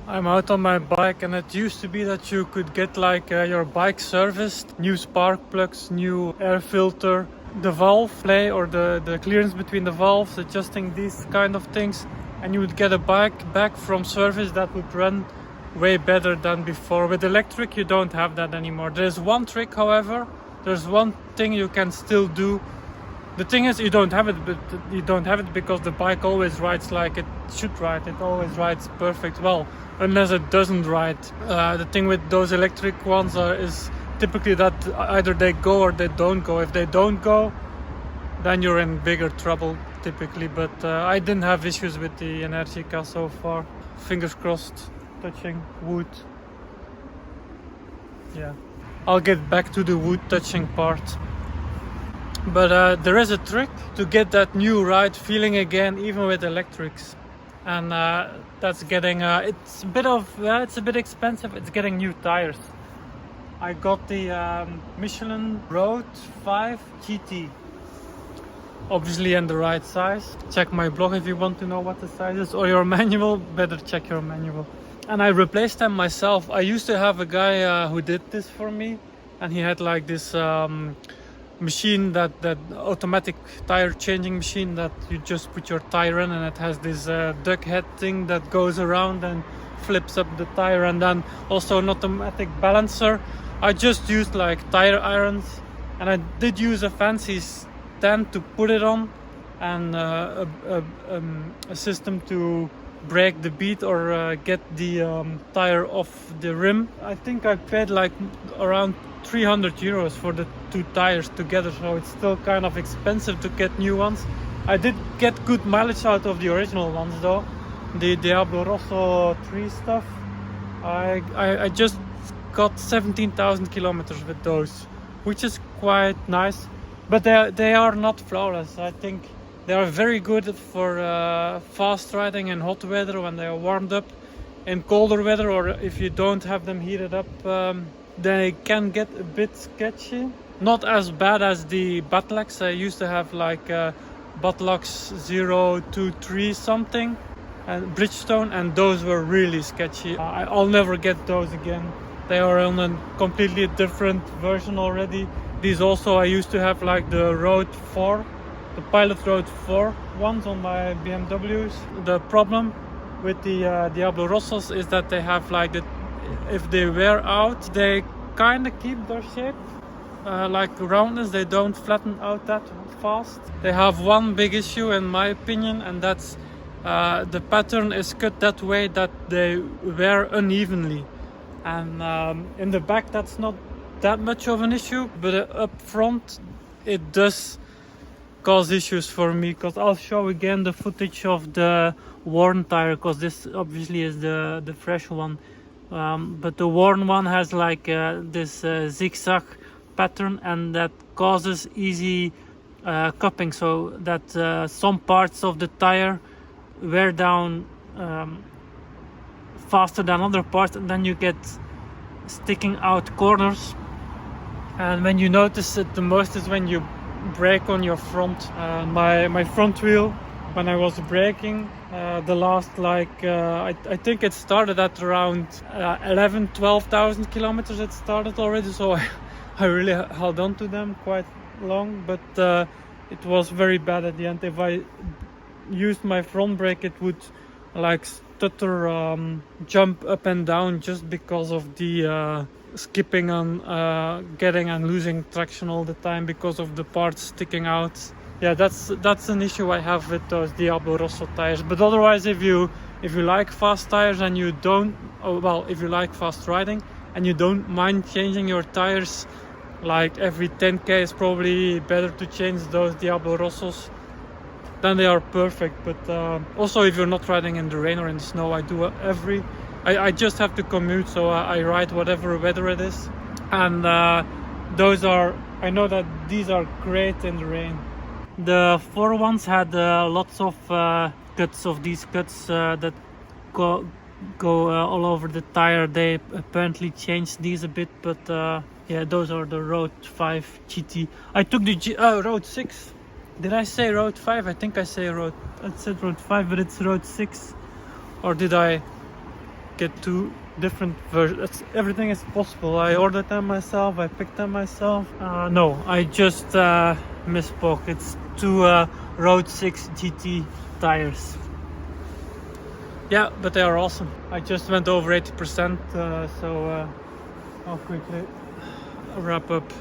I'm out on my bike, and it used to be that you could get like your bike serviced, new spark plugs, new air filter, the valve play or the clearance between the valves, adjusting these kind of things, and you would get a bike back from service that would run way better than before. With electric you don't have that anymore. There's one trick, however, there's one thing you can still do. The thing is, you don't have it, but you don't have it because the bike always rides like it should ride. It always rides perfect well, unless it doesn't ride. The thing with those electric ones is typically that either they go or they don't go. If they don't go, then you're in bigger trouble typically. But I didn't have issues with the Energica so far. Fingers crossed. Touching wood. Yeah, I'll get back to the wood touching part. But there is a trick to get that new ride feeling again, even with electrics, and that's getting it's a bit expensive. It's getting new tires. I got the Michelin Road 5 GT, obviously in the right size. Check my blog if you want to know what the size is, or your manual. Better check your manual. And I replaced them myself. I used to have a guy who did this for me, and he had like this machine, that automatic tire changing machine that you just put your tire in, and it has this duck head thing that goes around and flips up the tire, and then also an automatic balancer. I just used like tire irons, and I did use a fancy stand to put it on, and a system to break the bead or get the tire off the rim. I think I paid like around 300 euros for the two tires together, so it's still kind of expensive to get new ones. I did get good mileage out of the original ones though, the Diablo Rosso 3 stuff. I just got 17,000 kilometers with those, which is quite nice, but they are not flawless. I think they are very good for fast riding in hot weather when they are warmed up. In colder weather, or if you don't have them heated up, they can get a bit sketchy. Not as bad as the Batlux. I used to have like Batlux 023 something and Bridgestone, and those were really sketchy. I'll never get those again. They are on a completely different version already. These also, I used to have like the Road 4, the Pilot Road 4 ones on my BMWs. The problem with the Diablo Rossos is that they have like if they wear out, they kind of keep their shape, like roundness. They don't flatten out that fast. They have one big issue in my opinion, and that's the pattern is cut that way that they wear unevenly, and in the back that's not that much of an issue, but up front it does cause issues for me, because I'll show again the footage of the worn tire, because this obviously is the fresh one. But the worn one has like this zigzag pattern, and that causes easy cupping, so that some parts of the tire wear down faster than other parts, and then you get sticking out corners. And when you notice it the most is when you brake on your front. My front wheel, when I was braking, the last like I think it started at around 12,000 kilometers. It started already, so I really held on to them quite long, but it was very bad at the end. If I used my front brake, it would like stutter, jump up and down, just because of the skipping on getting and losing traction all the time because of the parts sticking out. Yeah, that's an issue I have with those Diablo Rosso tires. But otherwise, if you like fast tires and you don't, if you like fast riding and you don't mind changing your tires like every 10k, is probably better to change those Diablo Rossos. Then they are perfect. But also, if you're not riding in the rain or in the snow, I just have to commute, so I ride whatever weather it is. And I know that these are great in the rain. The 4 ones had lots of cuts of these cuts that go all over the tire. They apparently changed these a bit, but yeah, those are the Road 5 GT. I took the Road 6. Did I say Road 5? I think I said Road 5, but it's Road 6. Or did I? get 2 different versions. Everything is possible. I ordered them myself, I picked them myself. No, I just misspoke. It's 2 Road 6 GT tires. Yeah, but they are awesome. I just went over 80%, so I'll quickly wrap up